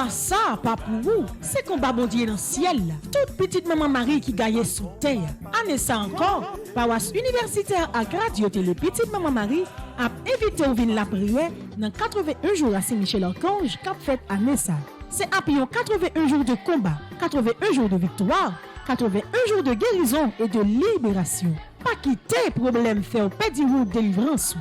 combat ça, pas pour vous. C'est combat bon Dieu dans le ciel. Toute petite maman Marie qui gagne sous terre. Année ça encore, paroisse universitaire à Radio Télé Petite Maman Marie a invité au vin la prière dans 81 jours à Saint-Michel-Archange qu'a fait année ça. C'est après 81 jours de combat, 81 jours de victoire, 81 jours de guérison et de libération. Pas quitter problème faire pédi route délivrance.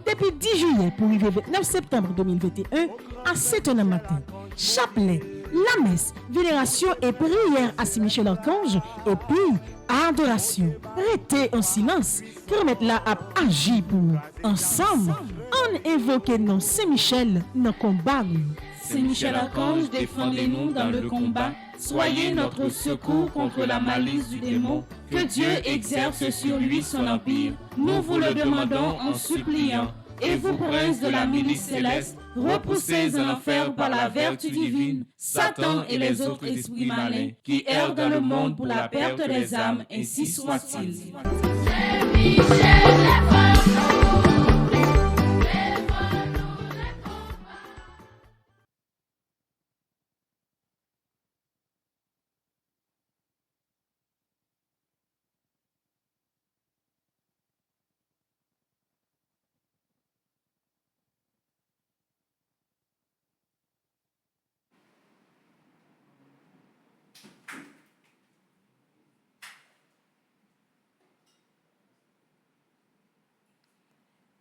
Depuis 10 juillet pour arriver 29 septembre 2021 à 7h du matin. Chapelet, la messe, vénération et prière à Saint-Michel-Archange et puis adoration. Restez en silence, permettre là à agir pour nous. Ensemble, on invoque non Saint-Michel dans le combat. Saint-Michel-Archange, défendez-nous dans le combat. Soyez notre secours contre la malice du démon. Que Dieu exerce sur lui son empire. Nous vous le demandons en suppliant. Et vous, princes de la milice céleste, repoussez en enfer par la vertu divine Satan et les autres esprits malins qui errent dans le monde pour la perte des âmes, ainsi soit-il.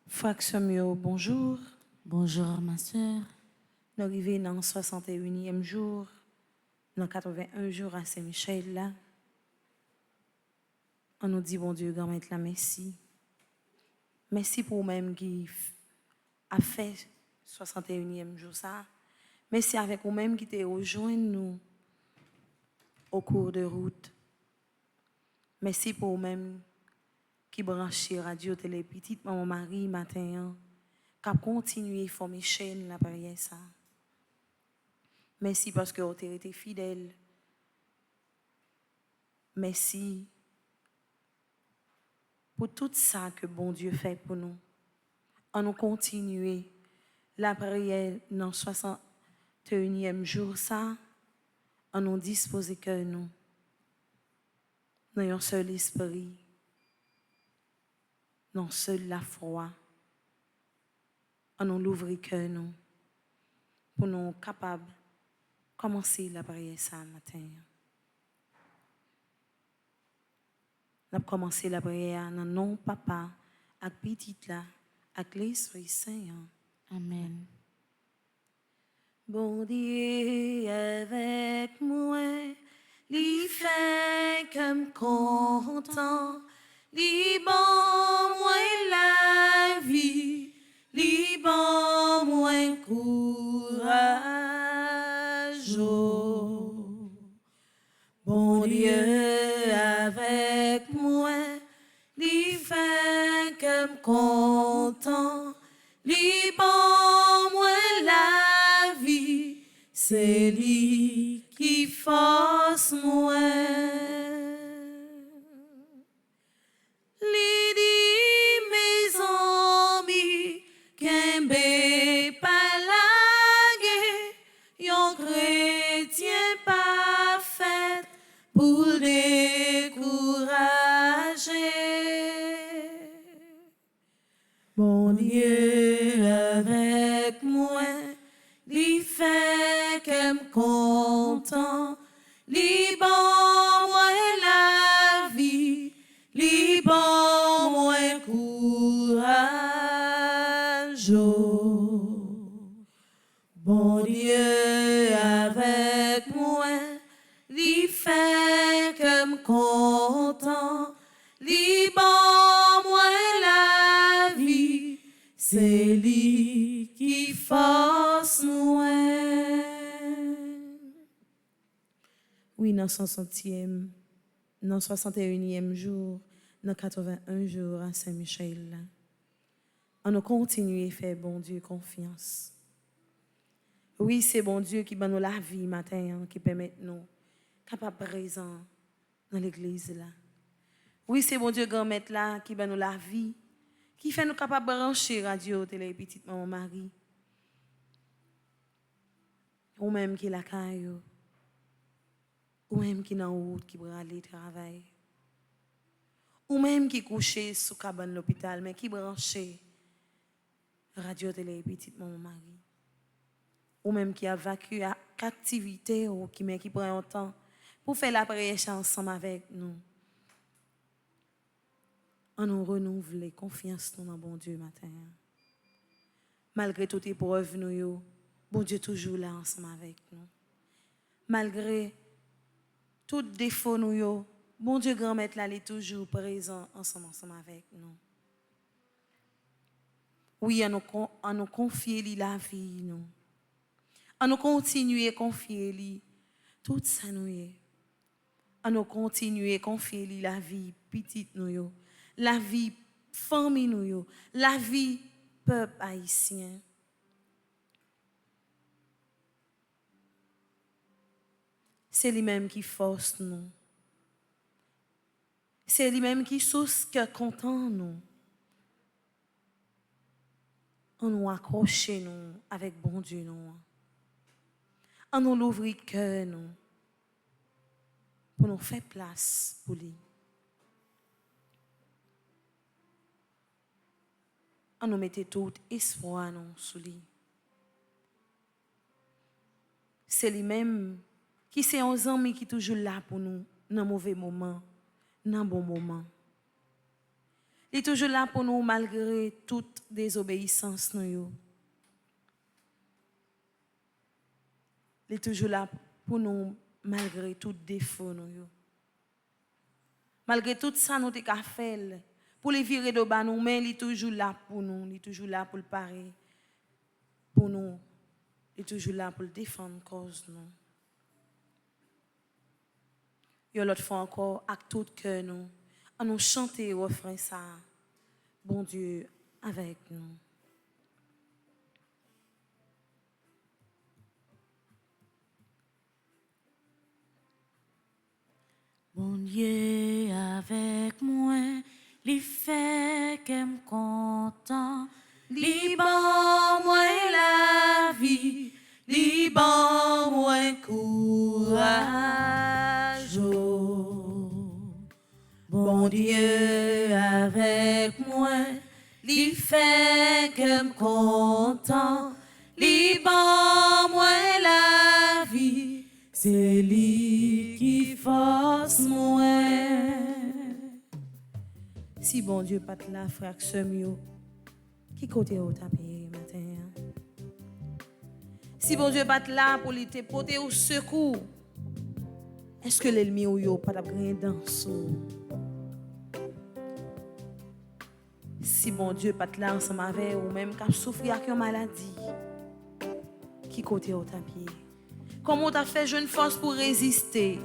Fraction Mio, bonjour. Bonjour ma soeur. Nous arrivons dans le 61e jour, dans 81 jours à Saint-Michel là. On nous dit bon Dieu, grand maître la merci. Merci pour vous-même qui a fait 61e jour ça. Merci avec vous-même qui t'est rejoint nous au cours de route. Merci pour vous-même qui branche radio télé petite maman Marie matin qui a continué à former chaîne la prière ça. Merci parce que vous avez été fidèle. Merci pour tout ça que bon Dieu fait pour nous. On nous continuer la prière dans 61e jour ça. On nous dispose que nous n'ayons seul esprit. Non, seule la foi. On nous l'ouvre que nous pour nous capables de commencer la prière ça matin. Nous avons commencé la prière dans nom papa, avec petite là, avec l'Esprit Saint. Amen. Bon Dieu avec moi, il fait comme content. Li bon moins la vie, li bon moins courage. Bon Dieu avec moi, li fait comme content, li bon moins la vie, c'est lui qui force moi. Pour décourager. Mon Dieu avec moi, lui fait que me content, lui bon moi la vie, lui bon moi courage. Bon Dieu avec moi, lui fait que me content, lui bon moi la vie, c'est lui qui force moi. Oui, dans 60e, dans 61e jour, dans 81 jours à Saint-Michel, on a continué à faire bon Dieu confiance. Oui, c'est bon Dieu qui donne nous la vie matin, qui permet nous capable présent dans l'église là. Oui, c'est bon Dieu grand maître là qui donne nous la vie, qui fait nous capable brancher radio télé petite maman Marie. ou même qui la caillou, ou même qui dans route qui va aller travail, ou même qui couché sous cabane l'hôpital mais qui branché radio télé petite mon mari, ou même qui a vaincu activité ou qui prend un temps pour faire la prière ensemble avec nous. On nous renouvelle confiance dans bon Dieu matin. Malgré toute épreuve nous, bon Dieu toujours là ensemble avec nous. Malgré tout défaut nous, bon Dieu grand-maître là, il est toujours présent ensemble avec nous. Oui, on nous confier la vie nous. On nous continuer à confier lui tout ça nous est. On nous continuer à confier lui la vie petite nous, la vie famille nous, la vie peuple haïtien. C'est lui-même qui force nous. C'est lui-même qui source que content nous. On nous accroche nous avec bon Dieu nous. On nous l'ouvre cœur nous. Pour nous faire place pour lui. On nous mette tout espoir nous sous lui. C'est lui-même qui c'est un ami qui est toujours là pour nous dans mauvais moments, dans bon moment. Il est toujours là pour nous malgré toute désobéissance nous. Il est toujours là pour nous malgré tout défaut nous. Malgré tout ça nous t'ai fait pour les virer de bas nous, mais il est toujours là pour nous, il est toujours là pour le parer pour nous. Il est toujours là pour le défendre cause nous. Et l'autre fois encore, avec tout cœur, nous, à nous chanter et refrain ça. Bon Dieu, avec nous. Bon Dieu avec moi, li fait qu'aime content, li ban moi la vie, li ban moi courage. Bon Dieu avec moi, li fait qu'aime content, li ban moi la vie, c'est lui qui force moi. Si bon Dieu pas là, frère Semio, qui côté au tapé matin? Si bon Dieu pas là pour lui te porter au secours, est-ce que l'ennemi ou yo pas gagné dans sou? Si bon Dieu pas là ensemble avec ou même qu'a souffrir avec une maladie, qui côté au tapé? Comment tu as fait jeune force pour résister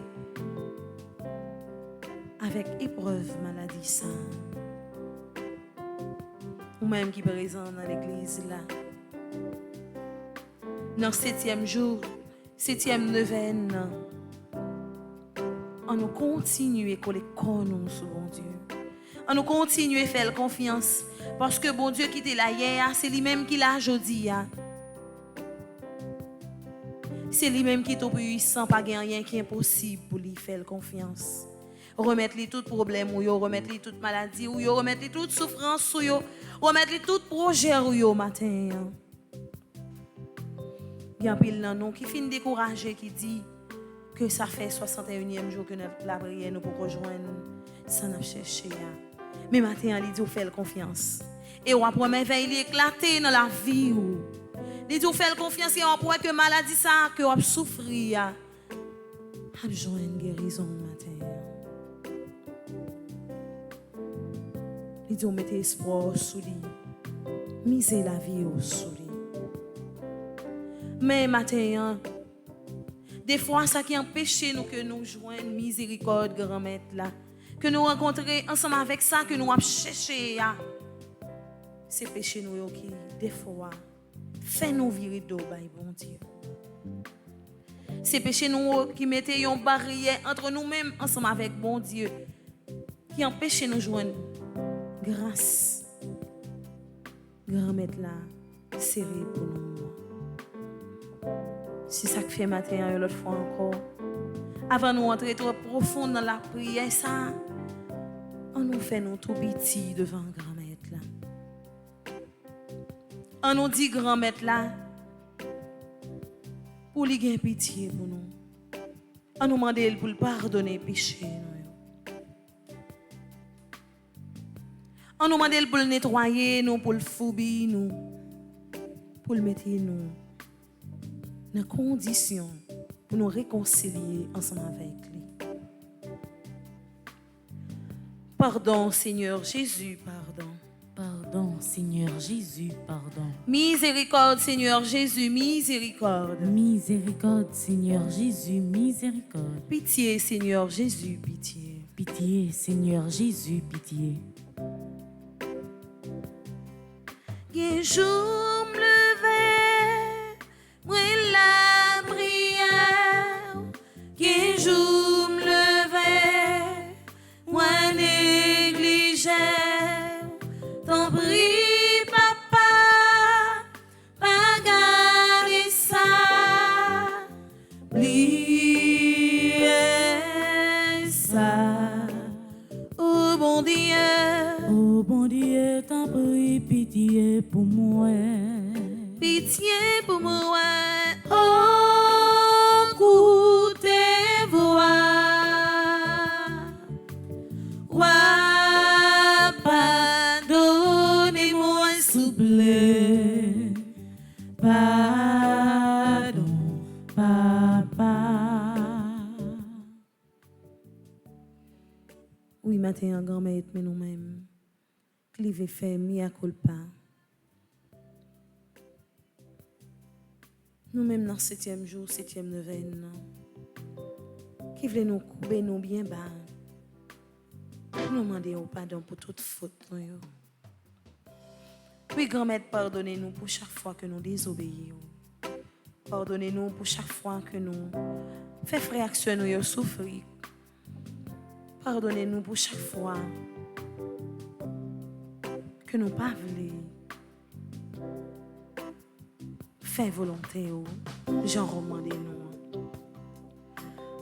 avec épreuve maladie ça? Ou même qui est présent dans l'église là. Dans le 7e jour, 7e neuvaine, on nous continue à coller nous sur bon Dieu. On nous continue à faire confiance parce que bon Dieu qui était là hier, c'est lui-même qui l'a aujourd'hui. C'est lui-même qui est tout puissant, pas rien qui est impossible pour lui faire confiance. Remettre lui tout problème ou yo, remettre lui toute maladie ou yo, remettre lui toute souffrance ou yo, remettre lui tout projet ou yo matin. Il y a un pile nan nous qui fin découragé qui dit que ça fait 61e jour que la prière nous pour rejoindre ça n'a cherché. Mais matin il dit fait confiance. Et on promet veille éclater dans la vie ou. Il dit fait confiance et on pourrait que maladie ça que on souffrir a besoin de guérison matin. Il dit on mettez espoir sous lui. Misez la vie sous lui. Mais matin, des fois, ça qui empêche nous que nous joignons miséricorde, grand-mère là, que nous rencontrons ensemble avec ça, que nous avons cherché, c'est péché nous qui, des fois, fait nous virer d'eau, bon Dieu. C'est péché nous qui mettait une barrière entre nous-mêmes ensemble avec bon Dieu, qui empêche nous joindre grâce. Grand-mère là, serré pour nous. C'est ça que fait matin l'autre fois encore. Avant nous entrer trop profond dans la prière, ça, on nous fait nous tout petit devant grand-maître là. On nous dit grand-maître là, pour lui gagner pitié pour nous. On nous demande pour le pardonner péché. On nous demande pour le nettoyer, nous, pour le foubi, nous, pour le mettre nous dans conditions pour nous réconcilier ensemble avec lui. Pardon, Seigneur Jésus, pardon. Pardon, Seigneur Jésus, pardon. Miséricorde, Seigneur Jésus, miséricorde. Miséricorde, Seigneur Jésus, miséricorde. Pitié, Seigneur Jésus, pitié. Pitié, Seigneur Jésus, pitié. Un jour me levais, moi la prière. Un jour me levais, moi négligeais. T'en prie, papa, pas garder ça. Plier ça. Oh bon Dieu. Oh bon Dieu, t'en prie, pitié pour moi. Pitié pour moi, oh, écoutez voix. Ouah, pardonnez-moi, s'il vous plaît. Pardon, papa. Oui, matin, un grand-mère, mais nous-mêmes, clivé fait, mea culpa. Nous-mêmes, dans le 7e jour, 7e neuvaine, qui voulait nous couper, nous bien bas. Nous demandons pardon pour toute faute. Oui, grand-mère, pardonnez-nous pour chaque fois que nous désobéissons. Pardonnez-nous pour chaque fois que nous faisons réaction, nous souffrir. Pardonnez-nous pour chaque fois que nous pas voulu faire volonté, Jean demandez-nous.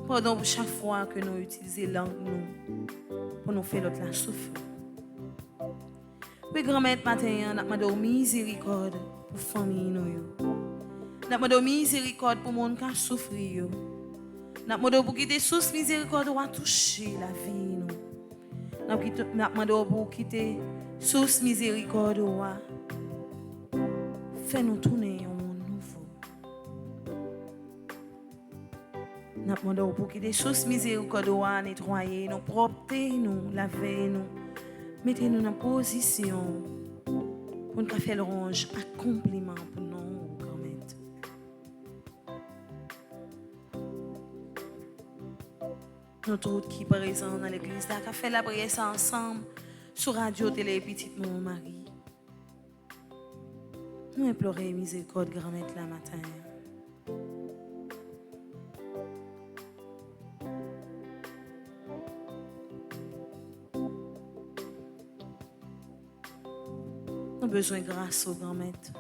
Pardon pour chaque fois que nous utilisons langue nous pour nous faire l'autre la souffrir. Oui, grand-mère, matin, nous demandons miséricorde pour la famille. Nous demandons miséricorde pour le monde qui souffre. Nous demandons pour quitter sous miséricorde ou toucher la vie. Nous demandons pour quitter sous miséricorde ou faire nous tourner un monde nouveau. Nous demandons pour quitter sous miséricorde ou nettoyer nous, propter nous, laver nous. Mettez-nous dans position pour nous faire le range accomplissement pour nous, grand-mère. Nous tous qui sommes présents dans l'église, nous avons fait la prière ensemble sur Radio Télé Petite Maman Marie. Nous implorons miséricorde, grand-mère, la matin. Nous avons besoin de grâce au grand-maître.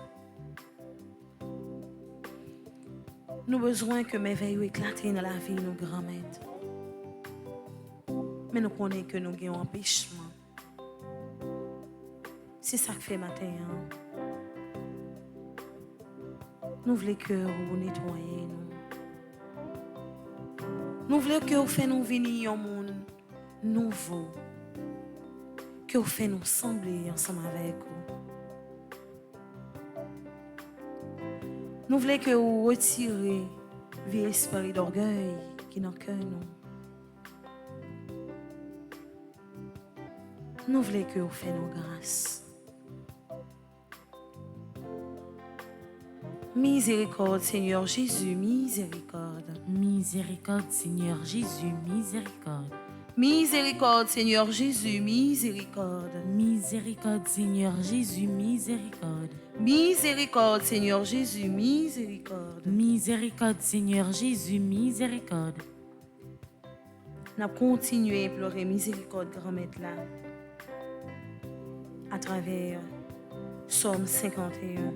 Nous avons besoin que merveille éclate dans la vie de nos grand-maîtres. Mais nous connaissons que nous avons un empêchement. C'est ça que fait matin. Nous voulons que vous nettoyez nous. Nous voulons que vous fassiez nous venir un monde nouveau. Que vous fassiez nous sembler ensemble avec vous. Nous voulons que vous retirez le esprit d'orgueil qui est dans le cœur. Nous voulons que vous fassiez nos grâces. Miséricorde, Seigneur Jésus, miséricorde. Miséricorde, Seigneur Jésus, miséricorde. Miséricorde, Seigneur Jésus, miséricorde. Miséricorde, Seigneur Jésus, miséricorde. Miséricorde, Seigneur Jésus, miséricorde. Miséricorde, Seigneur Jésus, miséricorde. Nous avons continué à implorer miséricorde, grand-mère, là, à travers Psaume 51.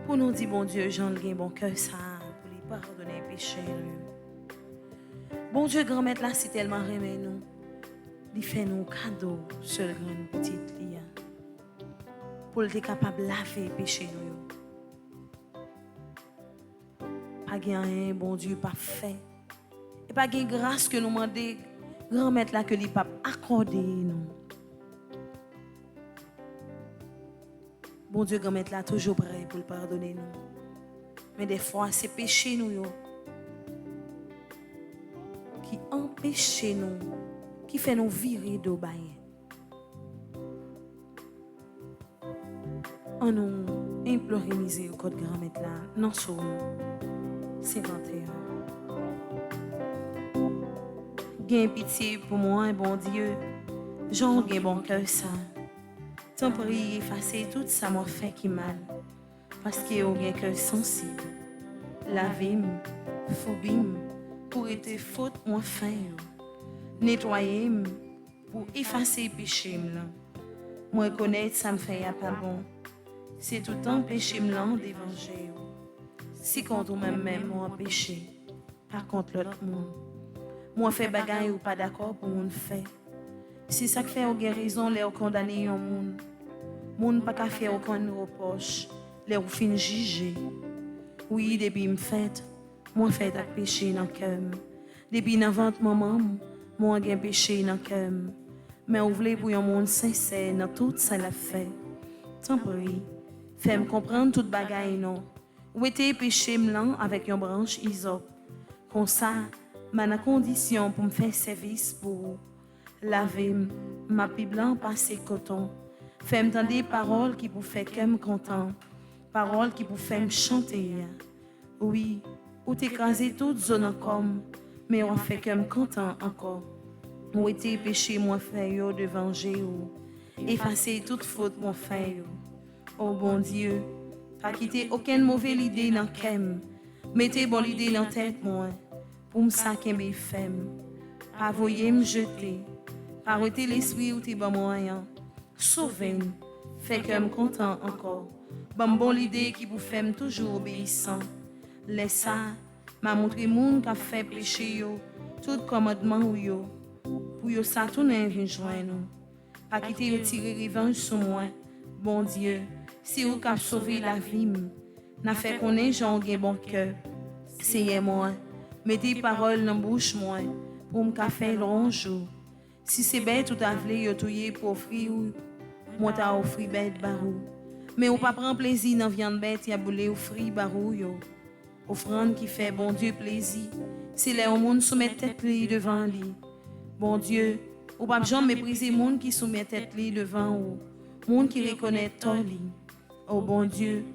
Pour nous dire, bon Dieu, j'en ai bon cœur ça, pour lui pardonner les péchés. Bon Dieu, grand-mère là, c'est tellement aimé nous. Il fait nous cadeau, seul grande petite lia. Pour être capable de laver les péchés nous. Pas rien, bon Dieu, pas fait. Et pas de grâce que nous demandons, grand-mère là, que les papes accordé nous. Bon Dieu, grand-mère là, toujours prêt pour le pardonner nous. Mais des fois, c'est péché nous yo, qui empêche nous, qui fait nous virer de bain. On nous implore misère au code grand-mère là, non sur 51. Gain pitié pour moi, bon Dieu, j'en ai bon cœur ça. Tant pour y effacer tout ça m'a fait qui mal, parce qu'il y a un cœur sensible. Lavez-moi, foubim, pour être faute moi fin. Nettoyez-moi pour effacer le péché. Moi reconnaître ça me fait pas bon. C'est tout le temps péché d'évangile. Si contre moi-même moi péché, par contre l'autre monde. Moi fait bagaille ou pas d'accord pour mon fait. Si ça fait aux guérisons les condamner un monde. Monde pas qu'à faire aucun reproche, les ou fin juger. Oui, depuis me fait, moi fait avec péché dans cœur. Depuis dans ventre maman, moi j'ai péché dans cœur. Mais ou voulez pour un monde sincère dans tout ça l'a fait. Tant pis, fais-moi comprendre toute bagaille non. Où était péché blanc avec une branche isop. Comme ça, ma condition pour me faire service pour laver ma pi blanc passer coton. Fais-moi entendre des paroles qui pour faire que me content. Paroles qui pour faire me chanter. Oui, ou t'écraser toute zone comme, mais on fait que me content encore. Où était péché moi fait yo devant Jésus. Effacer toute faute mon fait yo. Oh bon Dieu, pas quitter aucune mauvaise idée dans kem. Mettez bonne idée dans tête moi. Pour me saquer mes femmes. Pas voyer me jeter. Pas arrêter l'esprit ou t'es bon moyen. Sauvez-nous. Fait que me content encore. Bon l'idée qui vous fait toujours obéissant. Laisse ça, m'a montré moun qui a fait péché yo. Tout commandement ou yo. Pour yo ça tout n'a vient joindre nous. Pas quitter retirer revanche sur moi. Bon Dieu, si vous cap sauver la vie, n'a fait connaître j'en ai bon cœur. C'est moi. Mettez paroles dans bouche moi pour me faire long jour. Si c'est bête tout à vle yo touyer pour offrir moi t'a offrir bête barou. Mais on pas prend plaisir dans viande bête y a boulé offrir barou yo. Offrande qui fait bon Dieu plaisir. C'est là au monde soumet tête li devant lui. Bon Dieu, ou pas jamais mépriser monde qui soumet tête li devant ou. Monde qui reconnaît tort li. Oh bon Dieu,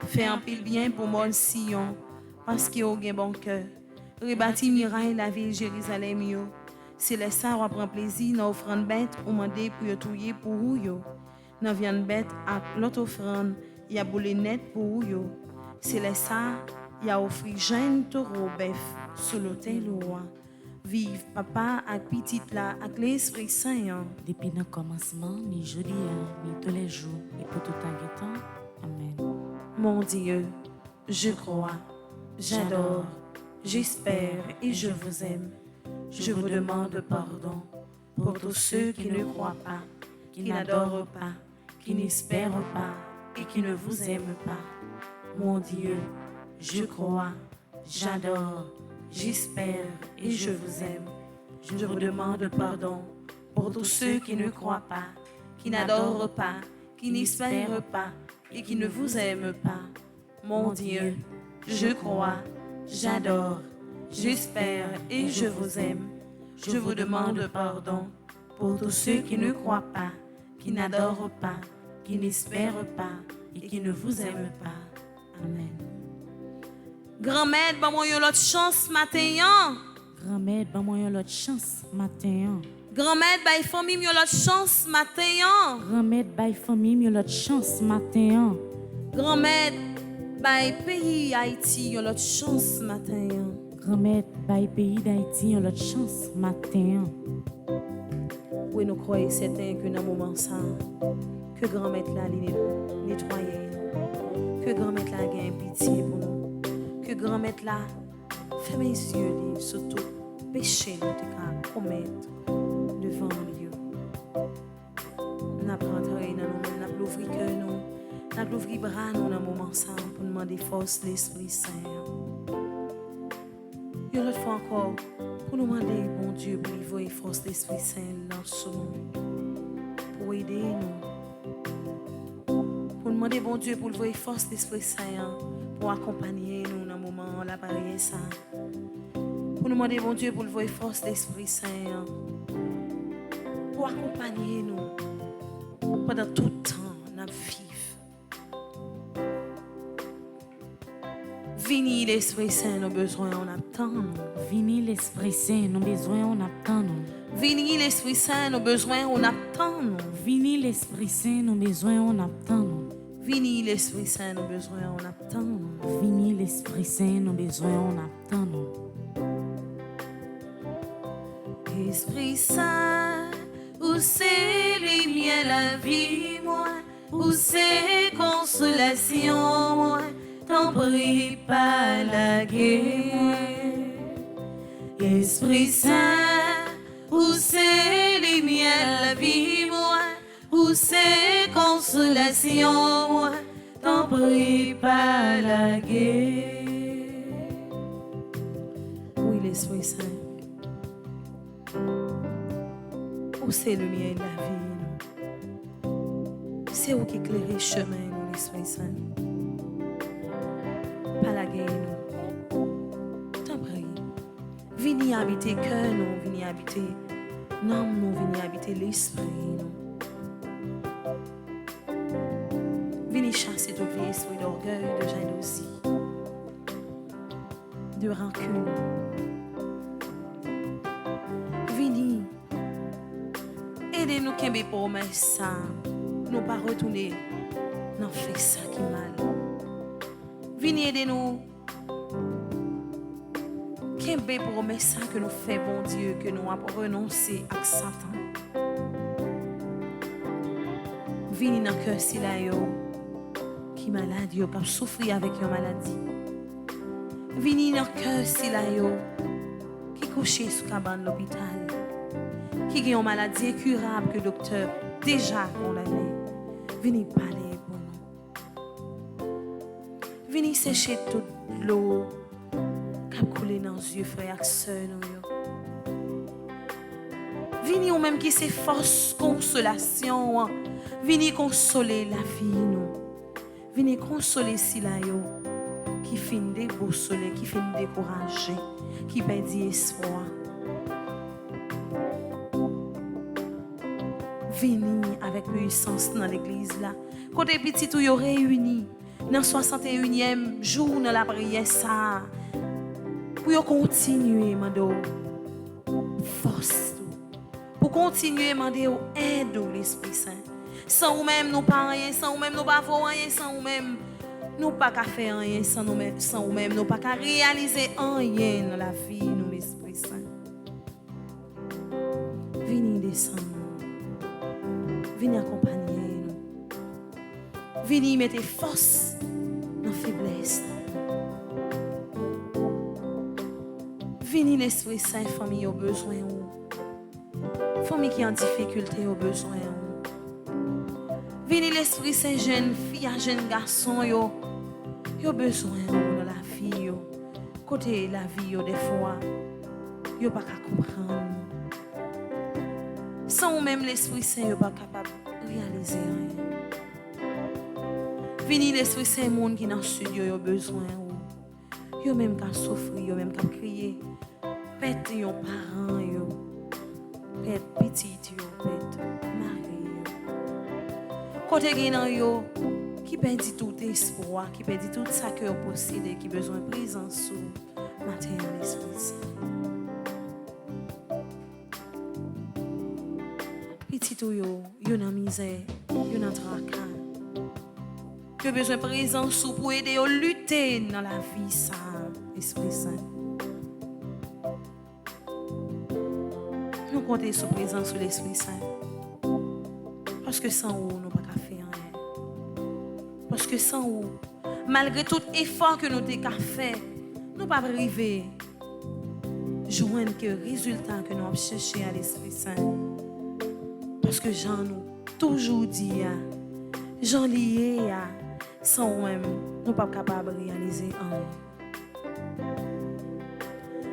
fais un pile bien pour mon Sion parce qu'il a un bon cœur. Rebâti miraille la ville Jérusalem yo. C'est les ça on prend plaisir dans offrande bête ou mandé pour yo touyer pour ou yo. Dans viande bête à l'autre offrande, y a boulé net pour ou yo. C'est les ça y a offri jeune taureau bœuf sur l'autel roi. Vive papa avec petite là avec l'Esprit Saint. Depuis le commencement, ni jeudi, ni tous les jours, et pour tout un temps. Amen. Mon Dieu, je crois, j'adore, j'espère et je vous aime. Je vous demande pardon pour tous ceux qui ne croient pas, qui n'adorent pas, qui n'espèrent pas et qui ne vous aiment pas. Mon Dieu, je crois, j'adore, j'espère et je vous aime. Je vous demande pardon pour tous ceux qui ne croient pas, qui n'adorent pas, qui n'espèrent pas et qui ne vous aiment pas. Mon Dieu, je crois, j'adore, j'espère et je vous aime. Je vous demande pardon pour tous ceux qui ne croient pas, qui n'adorent pas, qui n'espèrent pas et qui ne vous aiment pas. Amen. Grand-mère, bon yo l'autre chance matin. Grand-mère, bon moi l'autre chance matin. Grand-mère, bay famille yo l'autre chance matin. Grand-mère, bay famille l'autre chance matin. Grand-mère, bay pays Haïti yo l'autre chance matin. Grand-mère, bay pays d'Haïti l'autre chance matin. Oui, nous croyons certain que dans le moment ça, que grand-mère là, nettoyer, Que grand-mère là ait pitié pour nous. Que grand-mère là ferme les yeux sur tout péché nous te commettre devant Dieu. Nous avons rentré dans nous-mêmes, nous avons ouvert cœur nous, nous avons ouvert bras nous dans le moment ensemble pour demander force de l'Esprit Saint. Et l'autre fois encore, pour nous demander, bon Dieu, pour lui voir force de l'Esprit Saint dans nous, pour aider nous. Pour nous demander, bon Dieu, pour lui voir force de l'Esprit Saint pour accompagner nous dans le moment où la prière ça. Pour nous demander, bon Dieu, pour lui voir force de l'Esprit Saint pour accompagner nous pendant tout le temps, nous vivons. Vini l'Esprit Saint, nos besoins, on attend. Vini l'Esprit Saint, nos besoins, on attend. Vini l'Esprit Saint, nos besoins, on attend. Vini l'Esprit Saint, nos besoins, on attend. Vini l'Esprit Saint, nos besoins, on attend. Vini l'Esprit Saint, nos besoins, on attend. Esprit Saint, où c'est lumière la vie, moi, où c'est consolation, moi, t'en prie pas la guerre. Esprit Saint, où c'est lumière la vie, moi, où c'est consolation, moi, t'en prie pas la guerre. Oui, l'Esprit Saint. Où c'est le mien de la vie. C'est où qui éclaire le chemin, nous, l'Esprit Saint. Pas la guerre, nous. T'en prie. Venez habiter cœur, nous. Venez habiter l'âme, nous. Venez habiter l'esprit, nous. Venez chasser tout l'esprit d'orgueil, de jalousie, de rancune. Venez. Aidez-nous qui est pour ça, nous pas retourner dans fait ça qui mal. Venez aider-nous qui est pour ça que nous fait bon Dieu, que nous avons renoncé à Satan. Venez dans le cœur si là qui malade yo, qui souffrir avec une maladie. Venez dans le cœur si là qui couché sous cabane l'hôpital. Qui a une maladie incurable que le docteur déjà condamné. Venez parler pour nous. Venez sécher toute l'eau qui a coulé dans les yeux, frères et sœurs. Venez ou même qui s'efforce consolation. Venez consoler la vie. Venez consoler si la qui finit déboussolé, qui finit découragé, qui perdit espoir. Venez avec puissance dans l'église là. Côté petit tout yo réuni dans 61e jour dans la prière ça. Pour yo continuer mando force pour continuer demander aide l'Esprit Saint. Sans ou même nous pas rien, sans ou même nous pas rien, sans ou même nous pas qu'à faire rien, sans ou même nous pas qu'à réaliser rien dans la vie nous l'Esprit Saint. Venez descendre. Venez accompagner nous. Venez mettre force dans la faiblesse. Venez l'Esprit Saint, famille au besoin. Famille qui est en difficulté au besoin. Venez l'Esprit Saint, jeune fille, jeune garçon, yo besoin dans la vie. Côté la vie, des fois, yo pas qu'à comprendre. Sans même l'Esprit Saint, yo pas capable de réaliser rien. Venez l'Esprit Saint, monde qui dans le studio, yo besoin. Yo même qu'à souffrir, yo même qu'à crier. Pète yon parent, yo. Pète petit, yo. Pète mari, yo. Côté genan yo, qui perdit tout espoir, qui perdit tout ça que yo possède, qui besoin de présence sous matin l'Esprit Saint. Petit tout yo dans misère, yo dans tracas. Yo besoin de présence sous pour aider yo lutter dans la vie ça, Esprit Saint. Nous comptons sur la présence de l'Esprit Saint. Parce que sans vous, nous ne pouvons pas faire rien. Parce que sans vous, malgré tout effort que nous avons fait, nous pas arriver joindre que résultat que nous avons cherché à l'Esprit Saint. Parce que Jean nous toujours dit, Jean lié, sans même, nous pas capables de réaliser un.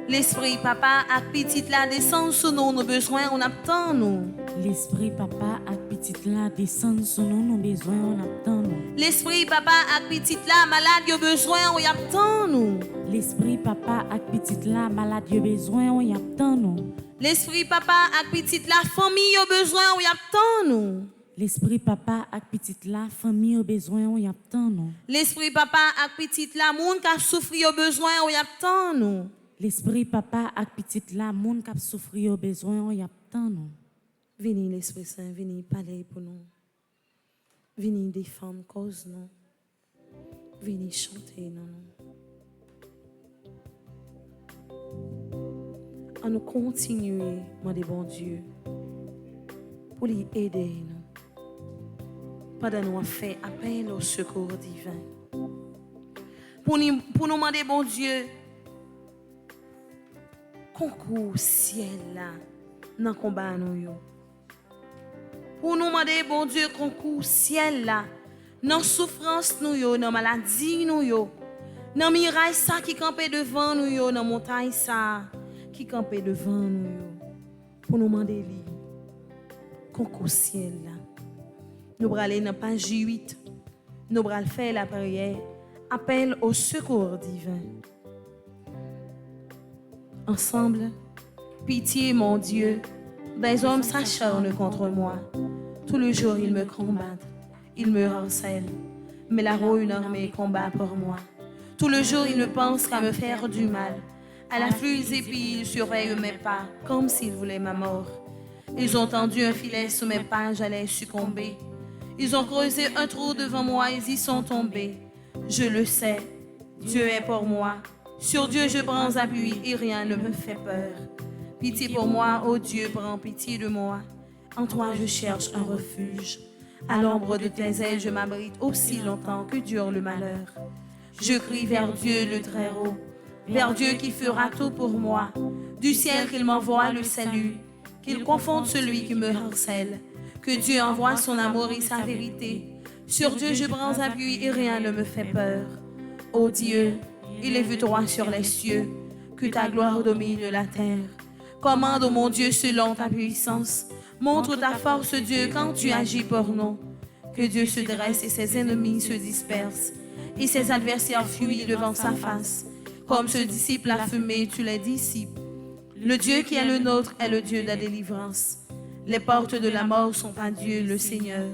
L'Esprit Papa a petit la descend sur nous, nos besoins, on attend nous. L'Esprit Papa a petite là descend sur nous, nos besoins, on attend nous. L'Esprit Papa a petit la malade, yo besoin, on y attend nous. L'Esprit Papa a petite là malade, yo besoin, on y attend nous. L'Esprit Papa a petit la famille, yo besoin, on y attend nous. L'Esprit Papa a petite là famille, yo besoin, on y attend nous. L'Esprit Papa a petit la monde qui a souffert, yo besoin, on y attend nous. L'Esprit Papa a petite là monde qui a souffert, yo besoin, on y attend nous. Venez l'Esprit Saint, venez parler pour nous. Venez défendre cause nous. Venez chanter nous. À nous continuer, mon bon Dieu, pour les aider nous. Pendant nous fait appel au secours divin. Pour nous demander, bon Dieu, concours ciel là, dans le combat nous. Pour nous demander, bon Dieu, concours ciel là, dans la souffrance nous, dans la maladie nous, dans le miracle ça qui campait devant nous, dans la montagne ça qui campait devant nous. Pour nous demander, concours ciel là. Nous allons aller dans la page 8. Nous allons faire la prière. Appel au secours divin. Ensemble, pitié, mon Dieu. Des hommes s'acharnent contre moi. Tout le jour, ils me combattent. Ils me harcèlent. Mais là-haut, une armée combat pour moi. Tout le jour, ils ne pensent qu'à me faire du mal. À l'afflux, ils épient, ils surveillent mes pas, comme s'ils voulaient ma mort. Ils ont tendu un filet sous mes pas, j'allais succomber. Ils ont creusé un trou devant moi, ils y sont tombés. Je le sais, Dieu est pour moi. Sur Dieu je prends appui et rien ne me fait peur. Pitié pour moi, ô Dieu, prends pitié de moi. En toi je cherche un refuge. À l'ombre de tes ailes je m'abrite aussi longtemps que dure le malheur. Je crie vers Dieu le Très-Haut, vers Dieu qui fera tout pour moi. Du ciel qu'il m'envoie le salut, qu'il confonde celui qui me harcèle. Que Dieu envoie son amour et sa vérité. Sur Dieu je prends appui et rien ne me fait peur. Ô Dieu, élève-toi sur les cieux, que ta gloire domine la terre. Commande, ô mon Dieu, selon ta puissance. Montre ta force, Dieu, quand tu agis pour nous. Que Dieu se dresse et ses ennemis se dispersent, et ses adversaires fuient devant sa face. Comme se dissipe la fumée, tu les dissipes. Le Dieu qui est le nôtre est le Dieu de la délivrance. Les portes de la mort sont à Dieu, le Seigneur.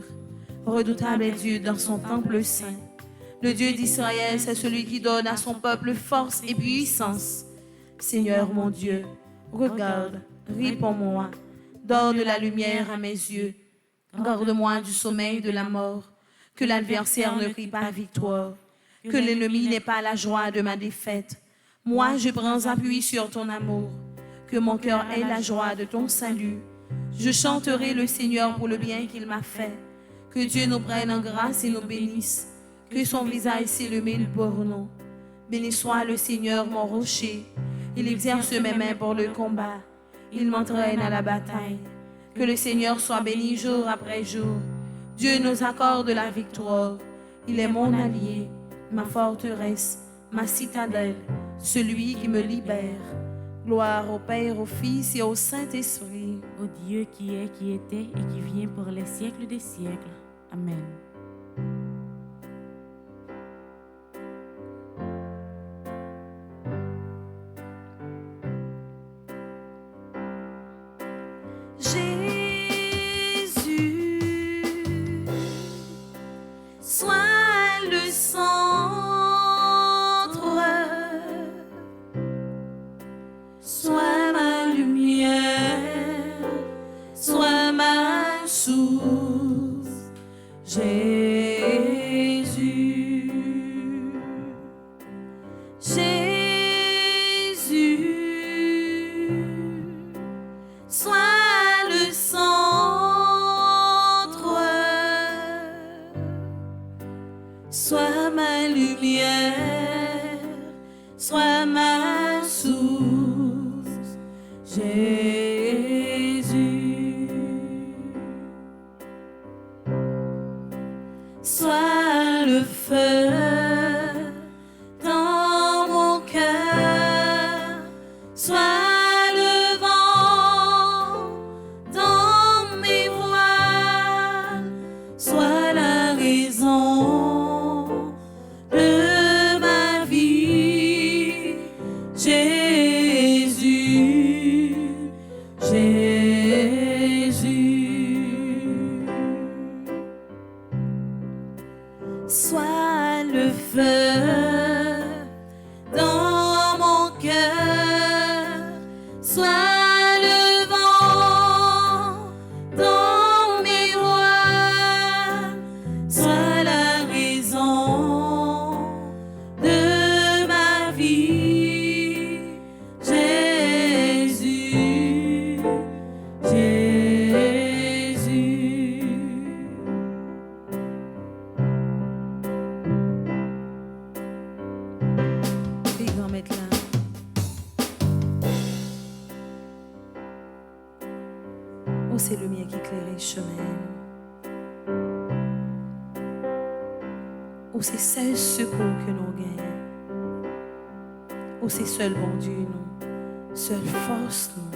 Redoutable est Dieu dans son temple saint. Le Dieu d'Israël, c'est celui qui donne à son peuple force et puissance. Seigneur mon Dieu, regarde, réponds-moi, donne la lumière à mes yeux. Garde-moi du sommeil de la mort, que l'adversaire ne crie pas victoire, que l'ennemi n'ait pas la joie de ma défaite. Moi, je prends appui sur ton amour, que mon cœur ait la joie de ton salut. Je chanterai le Seigneur pour le bien qu'il m'a fait. Que Dieu nous prenne en grâce et nous bénisse. Que son visage s'illumine pour nous. Béni soit le Seigneur, mon rocher. Il exerce mes mains pour le combat. Il m'entraîne à la bataille. Que le Seigneur soit béni jour après jour. Dieu nous accorde la victoire. Il est mon allié, ma forteresse, ma citadelle, celui qui me libère. Gloire au Père, au Fils et au Saint-Esprit. Au Dieu qui est, qui était et qui vient pour les siècles des siècles. Amen. Jésus, sois le centre, sois ma lumière, sois ma source, Jésus. Jésus, sois le centre, sois ma lumière. Jésus, sois le feu dans mon cœur, sois le vent dans mes voiles, sois la raison de ma vie, Jésus, Jésus. Sois le feu dans mon cœur, sois le vent dans mes voiles, sois la raison de ma vie, Jésus, Jésus. Les grands maîtres là. Oh, c'est le mien qui éclaire le chemin. Oh, c'est seul secours que nous gagnons. Oh, c'est seul bon Dieu, nous. Seule force, nous.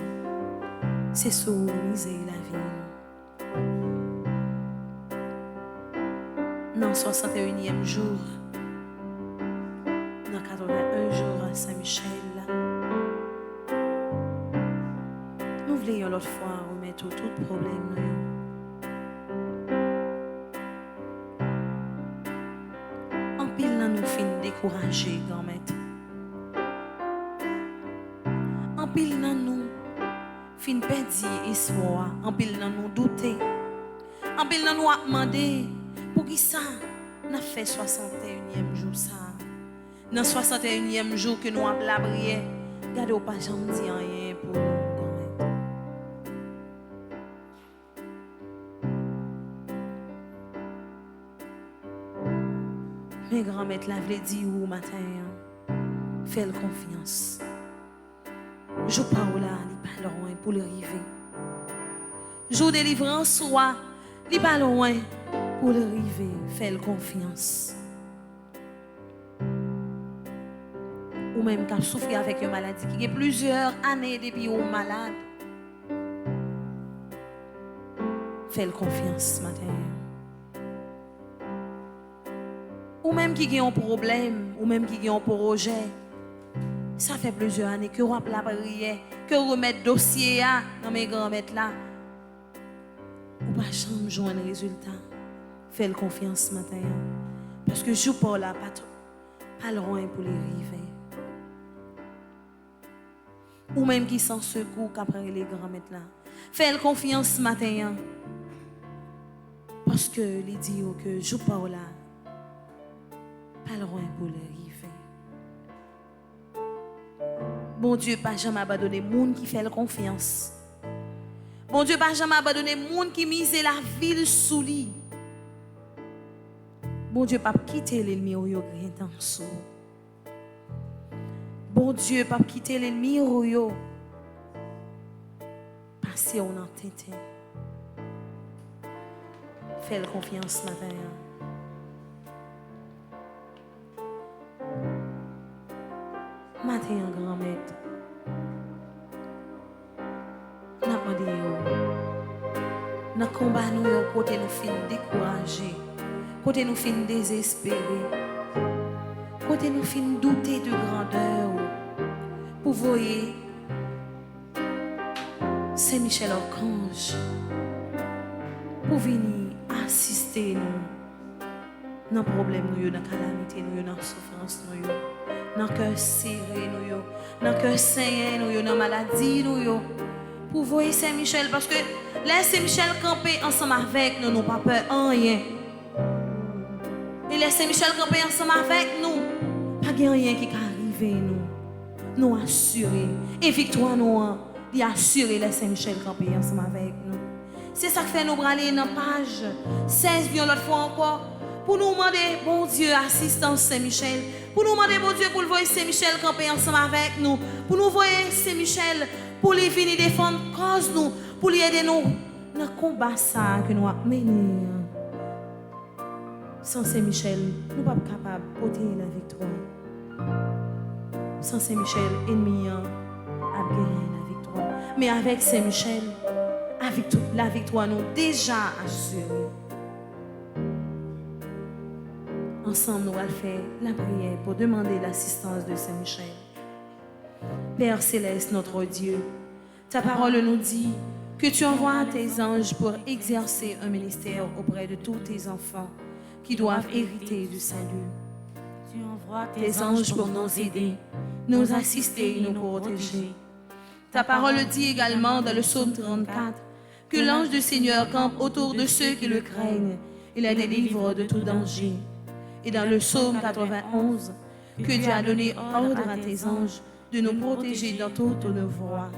C'est sous misère la vie. Dans le 61e jour, dans 81 jours à Saint-Michel, nous voulions l'autre fois remettre tout problème. En pile, nous finissons découragés, grand-maître. En pile, nous finissons perdre espoir. En pile, nous douter. En pile, nous demander pour qui ça n'a fait 61e jour ça. Dans 61e jour que nous avons la prière, regardez pas jamais dit rien pour nous. Mes grands-mères l'avaient dit au matin, fais-le confiance. Je parle là, il pas loin pour le river. Je délivrance soit, il pas loin pour le river, fais-le confiance. Ou même qui a souffert avec une maladie qui a plusieurs années depuis au malade. Fais-le confiance ce matin. Ou même qui a un problème, ou même qui a un projet. Ça fait plusieurs années que vous la prière, que vous remettez dossier dans mes grands-mères là. Ou pas jamais jouer un résultat. Fais-le confiance ce matin. Parce que je parle là, pas loin pour les river. Ou même qui sans secours qu'après les grands-mères là. Fais-le confiance ce matin. Parce que les dit que je parle là. Pas loin pour le river. Bon Dieu, pas jamais abandonner monde qui fait la confiance. Bon Dieu, pas jamais abandonner monde qui mise la ville sous lui. Bon Dieu, pas quitter l'ennemi au yo grand sous. Bon Dieu, pas quitter l'ennemi au yo. Passer on en tête. Fais la confiance ce matin. Matin, grand-maître, n'a pas dit dans le combat, nous côté nous fin découragés, côté nous fin désespérés, côté nous fin douter de grandeur, pour voyer Saint-Michel Archange, pour venir assister nous dans le problème, dans la calamité, dans la souffrance, dans le cœur serré, dans le cœur saigné, dans la maladie, pour voir Saint-Michel, parce que là, Saint-Michel camper ensemble avec nous, nous pas peur de rien. Et là, Saint-Michel camper ensemble avec nous, pas de rien qui arrive, nous assurer. Et victoire, nous assurer les Saint-Michel camper ensemble avec nous. C'est ça qui fait nous aller dans la page 16, bien l'autre fois encore. Pour nous demander, bon Dieu, assistance Saint-Michel. Pour nous demander, bon Dieu, pour le voir Saint-Michel camper ensemble avec nous. Pour nous voir Saint-Michel pour les venir défendre cause nous, pour les aider nous dans le combat ça que nous avons mené. Sans Saint-Michel, nous ne sommes pas capables de porter la victoire. Sans Saint-Michel, ennemi a gagné la victoire. Mais avec Saint-Michel, avec toute la victoire, nous déjà assurée. Ensemble, nous allons faire la prière pour demander l'assistance de Saint-Michel. Père céleste, notre Dieu, ta parole nous dit que tu envoies tes anges pour exercer un ministère auprès de tous tes enfants qui doivent hériter du salut. Tu envoies Tes anges pour nous aider, nous assister et nous protéger. Ta parole dit également dans le psaume 34 que l'ange du Seigneur campe autour de ceux qui le craignent et les délivre de tout danger. Et dans le psaume 91, que Dieu a donné ordre à tes anges de nous protéger dans toutes nos voies.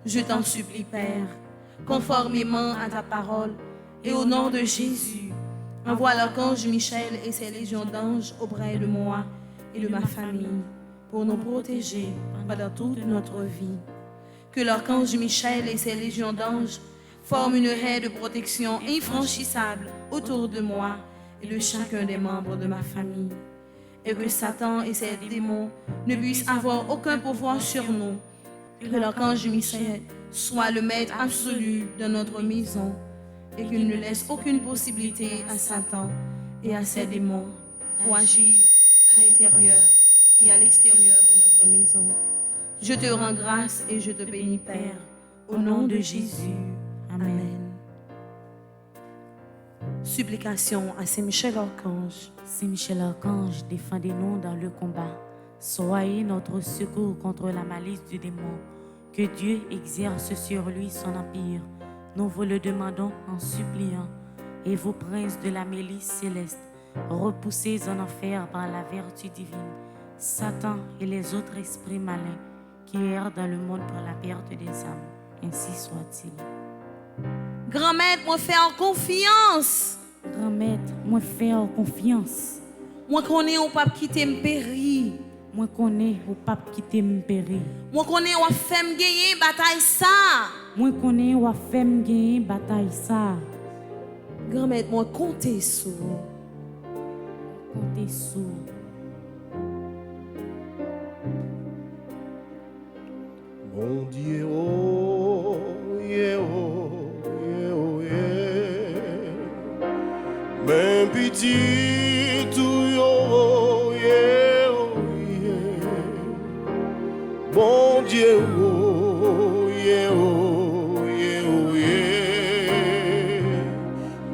Je t'en supplie, Père, conformément à ta parole et au nom de Jésus, envoie l'archange Michel et ses légions d'anges auprès de moi et de ma famille pour nous protéger pendant toute notre vie. Que l'archange Michel et ses légions d'anges forment une haie de protection infranchissable autour de moi et de chacun des membres de ma famille. Et que Satan et ses démons ne puissent avoir aucun pouvoir sur nous. Que l'archange Michel soit le maître absolu de notre maison et qu'il ne laisse aucune possibilité à Satan et à ses démons pour agir à l'intérieur et à l'extérieur de notre maison. Je te rends grâce et je te bénis, Père, au nom de Jésus. Amen. Supplication à Saint-Michel Archange. Saint-Michel Archange, défendez-nous dans le combat. Soyez notre secours contre la malice du démon. Que Dieu exerce sur lui son empire. Nous vous le demandons en suppliant. Et vous, princes de la milice céleste, repoussez en enfer par la vertu divine Satan et les autres esprits malins qui errent dans le monde pour la perte des âmes. Ainsi soit-il. Grand-maître, moi faire confiance. Grand-maître, moi faire confiance. Moi connais on pas quitter me périr. Moi connais au pape quitter me périr. Moi connais on fait me gagner bataille ça. Moi connais ou fait me gagner bataille ça. Grand-maître, moi compter sur. Comptez sur. Bon Dieu, oh, yeah, oh, yeah, oh, yeah. Même petit tout, oh, yeah, oh, yeah. Bon Dieu, oh, yeah, oh, yeah, oh, yeah.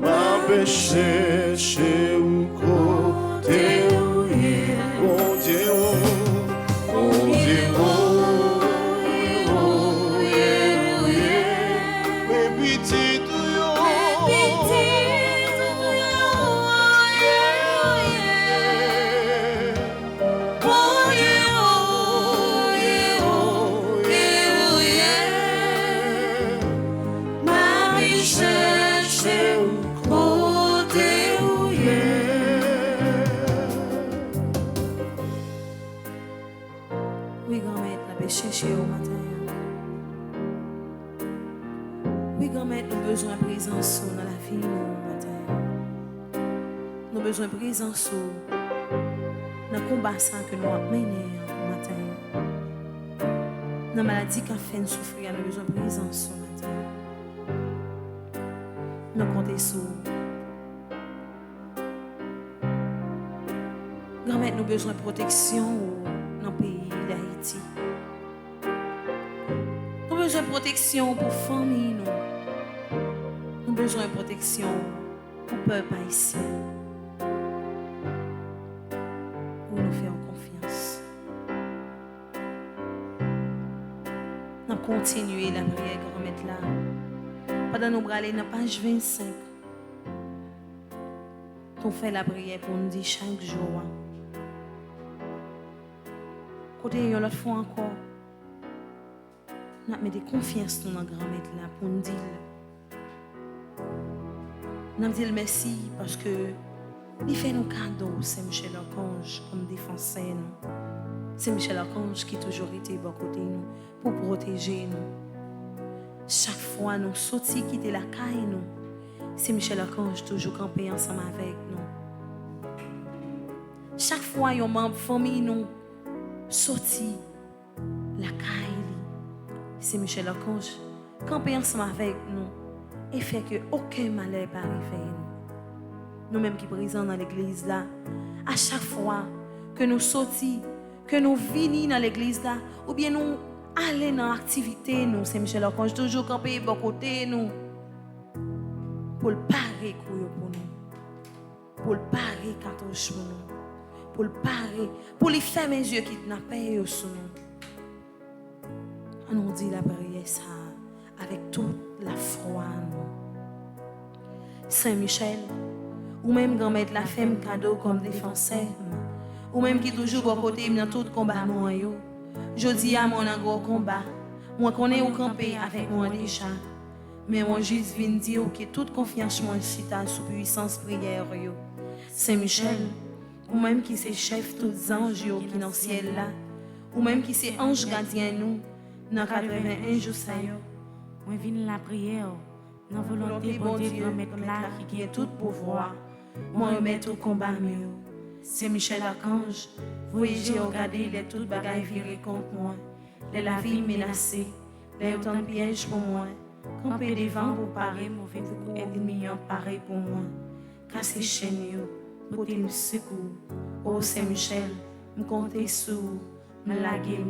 Ma péché, chez où côté, oh, yeah. Bon Dieu, oh, bon Dieu, oh. Oui, grand-maître, la paix chercher au matin. Oui, grand-maître, nous avons besoin de présence dans la vie au matin. Nous avons besoin de présence dans le combat que nous avons mené au matin. Dans la maladie qui a fait nous souffrir, nous avons besoin de présence au matin. Nous comptons sur. Grand-maître, nous avons besoin de protection dans le pays d'Haïti. Nous avons besoin de protection pour la famille. Nous avons besoin de protection pour le peuple haïtien. Pour nous faire confiance. Nous allons continuer la prière, grand-maître là. Pendant nous aller dans la page 25. Nous faisons la prière pour nous dire chaque jour. Côté une autre fois encore, nous mettons confiance dans notre grand-mère là pour nous dire. Nous disons merci parce que il fait nos cadeaux, Saint-Michel Archange, comme défenseur. C'est Michel Archange qui a toujours été bon côté nous pour protéger nous. Chaque fois nous sortis quitter la caille nous, c'est Michel Archange toujours campé ensemble avec nous. Chaque fois un membre famille nous sorti la caille, c'est Michel Archange campé ensemble avec nous et fait que aucun malheur pas arriver nous. Nous-mêmes qui présents dans l'église là, à chaque fois que nous sortis, que nous venons dans l'église là, ou bien nous allons dans l'activité, nous, c'est Michel Archange toujours campé bon côté nous, pour le parer pour nous, pour le parer cartouche pour nous, pour le parer, pour les faire mes yeux kidnappés sur nous. On nous dit la prière ça avec toute la foi nous. Saint-Michel, ou même grand-mère la femme cadeau comme défenseur, ou même qui toujours à côté dans tout combat moi yo. Je dis à mon gros combat, moi connais au camper avec moi déjà. Mais moi juste viens dire que toute confiance moi chita sous puissance prière yo. Saint-Michel, ou même qui c'est chef tous anges yo qui dans ciel là, ou même qui c'est ange gardien nous dans 81 jours ça yo. Moi viens la prière, dans volonté bon Dieu mettre là qui a tout pouvoir. Moi remettre au combat mieux. C'est Michel Archange, voyagez regarder les toutes bagailles virées contre moi, la vie menacée, les autant de pièges pour moi, camper devant pour parer mauvais coup ennemi pareil pour moi, casser chaîne porter me secours. Oh Saint-Michel, me compter sur, me laguer,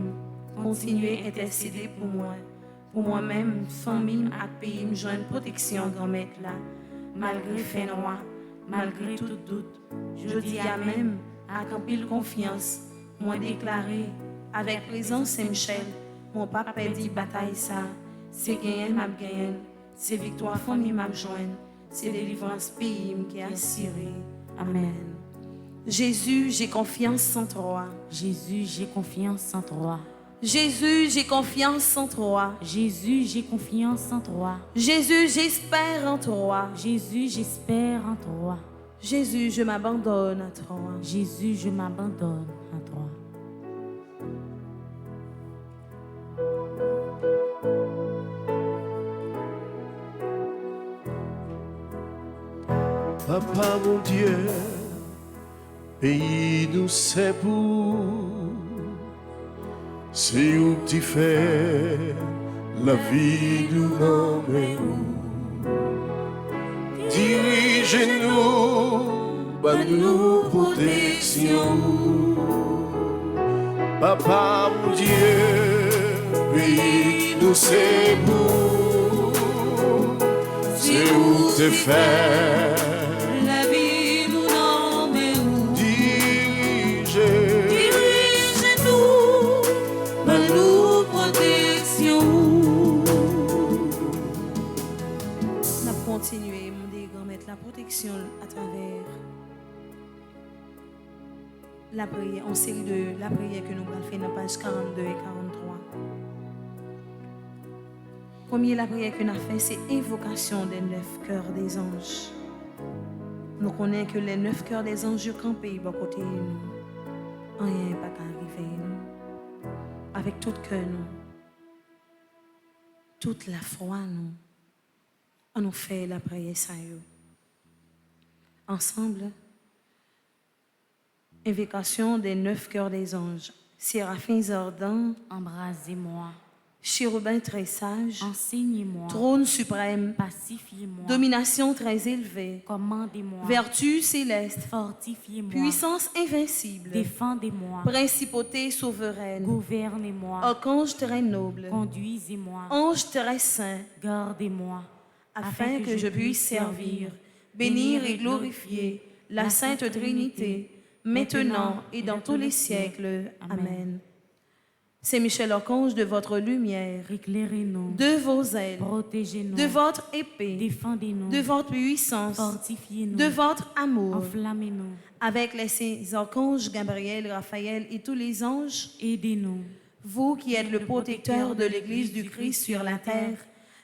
continuer à intercéder pour moi-même, famille à pays, me joindre protection grand-mère là, malgré fait noir. Malgré tout doute, je dis à même, à pile confiance, moi déclaré, avec présence Saint-Michel, mon papa dit bataille ça, c'est gagner m'a gagné, c'est victoire famille m'a joindre, c'est délivrance pays qui a assuré. Amen. Jésus, j'ai confiance en toi. Jésus, j'ai confiance en toi. Jésus, j'ai confiance en toi. Jésus, j'ai confiance en toi. Jésus, j'espère en toi. Jésus, j'espère en toi. Jésus, je m'abandonne à toi. Jésus, je m'abandonne à toi. Papa mon Dieu, pays nous c'est pour. C'est où tu fais la vie nous emmène. Dirige-nous, donne-nous protection. Papa mon Dieu, pays nous c'est pour. C'est où tu fais la vie nous emmène. Continuer, mon Dieu, mettre la protection à travers la prière, en série de la prière que nous allons faire dans page 42 et 43. Premier, la prière que nous avons fait, c'est invocation des 9 cœurs des anges. Nous connaissons que les 9 cœurs des anges campés à côté de nous. Rien n'est pas arrivé, nous. Avec tout cœur, nous. Toute la foi, nous. On nous fait la prière ça. Ensemble, invocation des 9 cœurs des anges. Séraphins ardents, embrasez-moi. Chérubins très sages, enseignez-moi. Trône suprême, pacifiez-moi. Domination très élevée, commandez-moi. Vertu céleste, fortifiez-moi. Puissance invincible, défendez-moi. Principauté souveraine, gouvernez-moi. Archange très noble, conduisez-moi. Ange très saint, gardez-moi. Afin que je puisse servir, bénir et glorifier la Sainte Trinité, maintenant et dans tous les siècles. Amen. C'est Michel Archange, de votre lumière, éclairez-nous, de vos ailes, protégez-nous, de votre épée, défendez-nous, de votre puissance, fortifiez-nous, de votre amour, enflammez-nous, avec les saints archanges Gabriel, Raphaël et tous les anges, aidez-nous. Vous qui êtes le protecteur de l'Église du Christ sur la terre,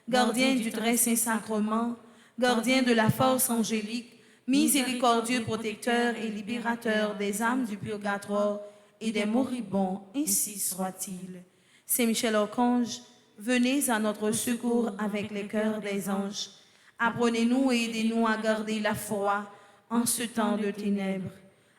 gardien du très saint sacrement, gardien de la force angélique, miséricordieux protecteur et libérateur des âmes du purgatoire et des moribonds, ainsi soit-il. Saint Michel Archange, venez à notre secours avec les cœurs des anges. Apprenez-nous et aidez-nous à garder la foi en ce temps de ténèbres.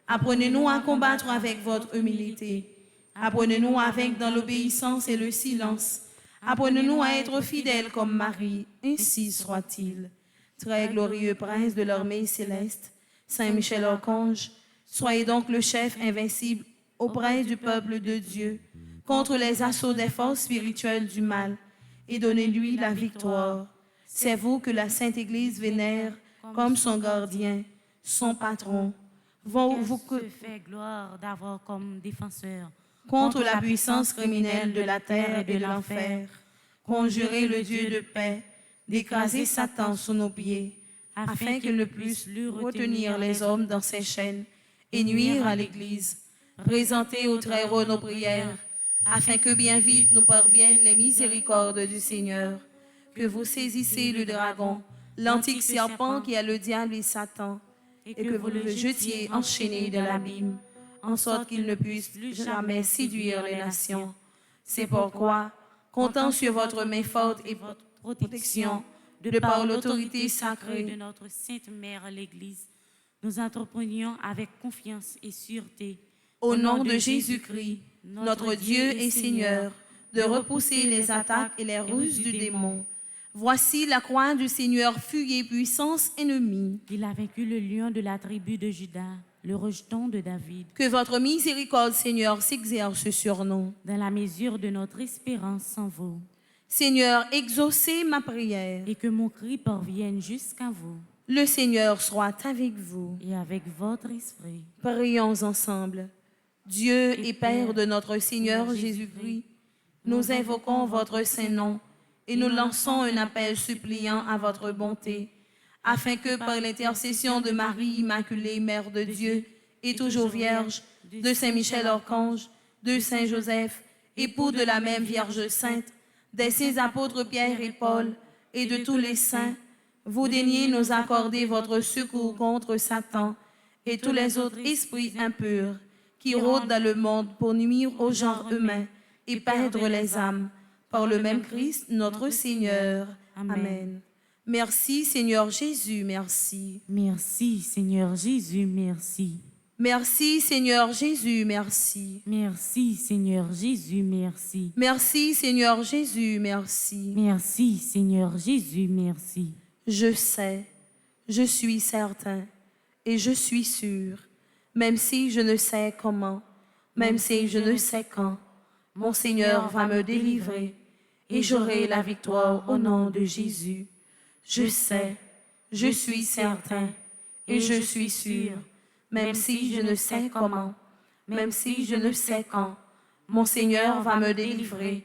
Apprenez-nous à combattre avec votre humilité. Apprenez-nous à vaincre dans l'obéissance et le silence. Apprenez-nous à être fidèles comme Marie, ainsi soit-il. Très glorieux prince de l'armée céleste, Saint Michel Archange, soyez donc le chef invincible auprès du peuple de Dieu, contre les assauts des forces spirituelles du mal, et donnez-lui la victoire. C'est vous que la Sainte Église vénère comme son gardien, son patron. Vous se fait gloire d'avoir comme défenseur contre la puissance criminelle de la terre et de l'enfer. Conjurez le Dieu de paix d'écraser Satan sous nos pieds, afin qu'il ne puisse plus retenir les hommes dans ses chaînes et nuire à l'Église. Présentez au Très-Haut nos prières, afin que bien vite nous parviennent les miséricordes du Seigneur. Que vous saisissez le dragon, l'antique serpent qui est le diable et Satan, et que vous le jetiez enchaîné de l'abîme, en sorte qu'il ne puisse plus jamais séduire les nations. C'est pourquoi, comptant sur votre main forte et votre protection, de par l'autorité sacrée de notre Sainte Mère l'Église, nous entreprenions avec confiance et sûreté, au nom de Jésus-Christ, notre Dieu et Seigneur, de repousser les attaques et les ruses du démon. Voici la croix du Seigneur, fuyez puissance ennemie. Il a vaincu le lion de la tribu de Juda, le rejeton de David. Que votre miséricorde, Seigneur, s'exerce sur nous. Dans la mesure de notre espérance en vous. Seigneur, exaucez ma prière. Et que mon cri parvienne jusqu'à vous. Le Seigneur soit avec vous. Et avec votre esprit. Prions ensemble. Dieu et Père de notre Seigneur Jésus-Christ, nous invoquons votre saint nom et nous lançons un appel suppliant à votre bonté, afin que par l'intercession de Marie Immaculée, Mère de Dieu, et toujours Vierge, de Saint Michel Archange, de Saint Joseph, époux de la même Vierge Sainte, des saints apôtres Pierre et Paul, et de tous les saints, vous daigniez nous accorder votre secours contre Satan et tous les autres esprits impurs qui rôdent dans le monde pour nuire au genre humain et perdre les âmes, par le même Christ, notre Seigneur. Amen. Merci, Seigneur Jésus, merci. Merci, Seigneur Jésus, merci. Merci, Seigneur Jésus, merci. Merci, Seigneur Jésus, merci. Merci, Seigneur Jésus, merci. Merci, Seigneur Jésus, merci. Je sais, je suis certain et je suis sûr, même si je ne sais comment, même si je ne sais quand, mon Seigneur va me délivrer et j'aurai la victoire au nom de Jésus. Je sais, je suis certain et je suis sûr, même si je ne sais comment, même si je ne sais quand, mon Seigneur va me délivrer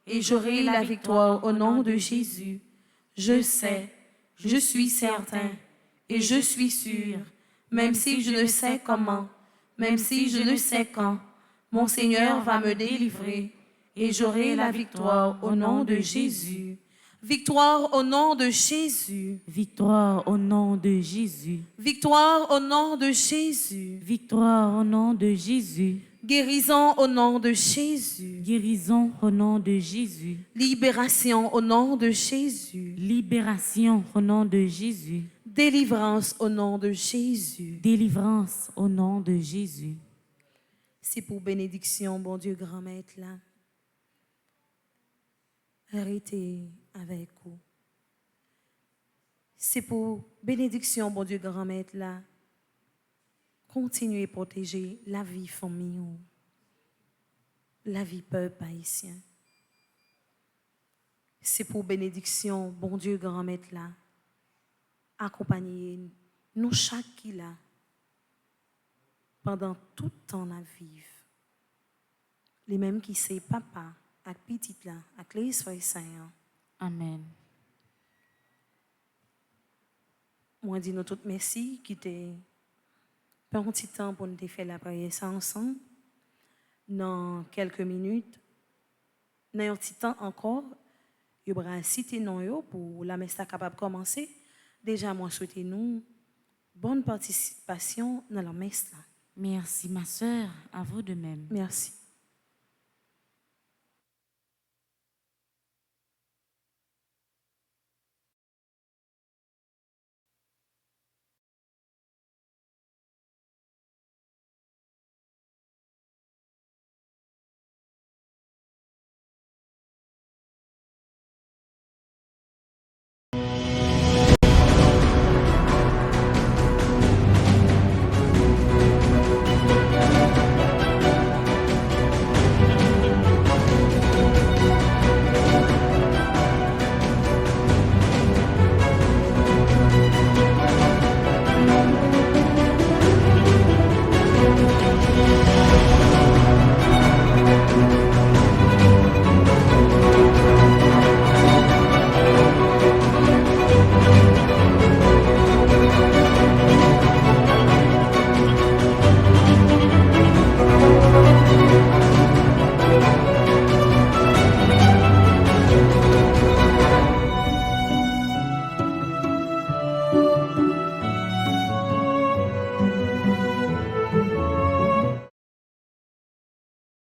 et j'aurai la victoire au nom de Jésus. Je sais, je suis certain et je suis sûr, même si je ne sais comment, même si je ne sais quand, mon Seigneur va me délivrer et j'aurai la victoire au nom de Jésus. Victoire au nom de Jésus. Victoire au nom de Jésus. Victoire au nom de Jésus. Victoire au nom de Jésus. Guérison au nom de Jésus. Guérison au nom de Jésus. Libération au nom de Jésus. Libération au nom de Jésus. Délivrance au nom de Jésus. Délivrance au nom de Jésus. C'est pour bénédiction, bon Dieu, grand maître, là. Arrêtez avec vous. C'est pour bénédiction, bon Dieu, grand maître, là. Continuez à protéger la vie famille, la vie peuple haïtien. C'est pour bénédiction, bon Dieu, grand maître, là. Accompagnez nous chaque qui là pendant tout le temps la vivre. Les mêmes qui c'est papa, avec petite là, avec les frères saints. Amen. Moi dis nous toutes merci qui t'es pas un petit temps pour nous faire la prière ça ensemble. Dans quelques minutes, dans un petit temps encore, il y aura cité non yo pour la messe capable de commencer. Déjà moi souhaitez nous bonne participation dans la messe là. Merci, ma sœur, à vous de même. Merci.